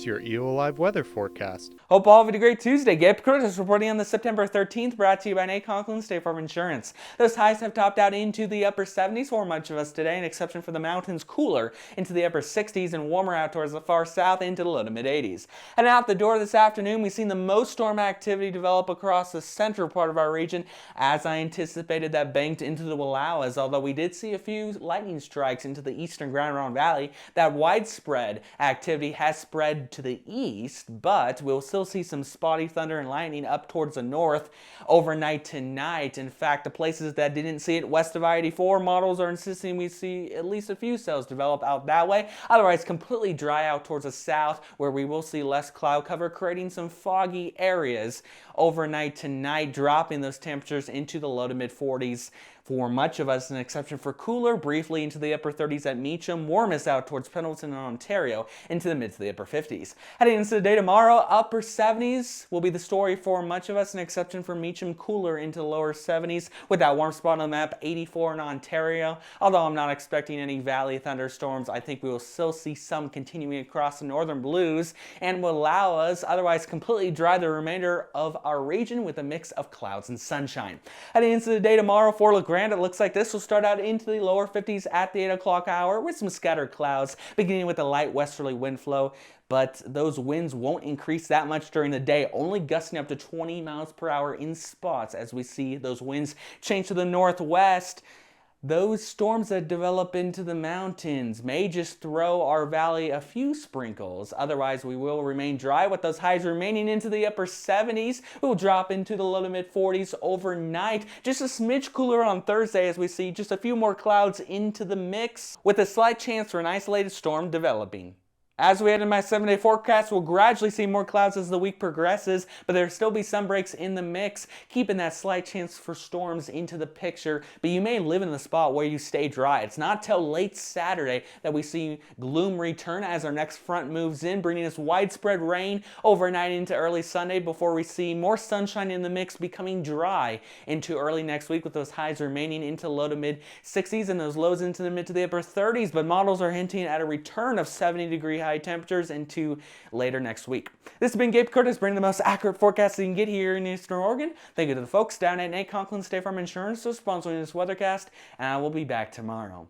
here's your EOAlive weather forecast. Hope all have a great Tuesday. Gabe Curtis reporting on the September 13th, brought to you by Conklin Insurance Insurance. Those highs have topped out into the upper 70s for much of us today, an exception for the mountains, cooler into the upper 60s and warmer out towards the far south into the low to mid 80s. Heading out the door this afternoon, we've seen the most storm activity develop across the central part of our region, as I anticipated that banked into the Wallowas, although we did see a few lightning strikes into the eastern Grand Ronde Valley. That widespread activity has spread to the east, but we'll still see some spotty thunder and lightning up towards the north overnight tonight. In fact, the places that didn't see it west of I-84, models are insisting we see at least a few cells develop out that way. Otherwise, completely dry out towards the south, where we will see less cloud cover, creating some foggy areas overnight tonight, dropping those temperatures into the low to mid 40s. For much of us, an exception for cooler, briefly into the upper 30s at Meacham, warmest out towards Pendleton and Ontario, into the mid to the upper 50s. Heading into the day tomorrow, upper 70s will be the story for much of us, an exception for Meacham, cooler into the lower 70s, with that warm spot on the map, 84 in Ontario. Although I'm not expecting any valley thunderstorms, I think we will still see some continuing across the Northern Blues and Wallowas, otherwise completely dry the remainder of our region with a mix of clouds and sunshine. Heading into the day tomorrow for LeGrand, it looks like this will start out into the lower 50s at the 8 o'clock hour with some scattered clouds, beginning with a light westerly wind flow. But those winds won't increase that much during the day, only gusting up to 20 miles per hour in spots as we see those winds change to the northwest. Those storms that develop into the mountains may just throw our valley a few sprinkles. Otherwise, we will remain dry with those highs remaining into the upper 70s. We'll drop into the low to mid 40s overnight. Just a smidge cooler on Thursday as we see just a few more clouds into the mix, with a slight chance for an isolated storm developing. As we head into my 7-day forecast, we'll gradually see more clouds as the week progresses, but there'll still be some breaks in the mix, keeping that slight chance for storms into the picture. But you may live in the spot where you stay dry. It's not till late Saturday that we see gloom return as our next front moves in, bringing us widespread rain overnight into early Sunday before we see more sunshine in the mix, becoming dry into early next week, with those highs remaining into low to mid 60s and those lows into the mid to the upper 30s. But models are hinting at a return of 70-degree high temperatures into later next week. This has been Gabe Curtis, bringing the most accurate forecast you can get here in Eastern Oregon. Thank you to the folks down at Conklin Insurance for sponsoring this weathercast, and I will be back tomorrow.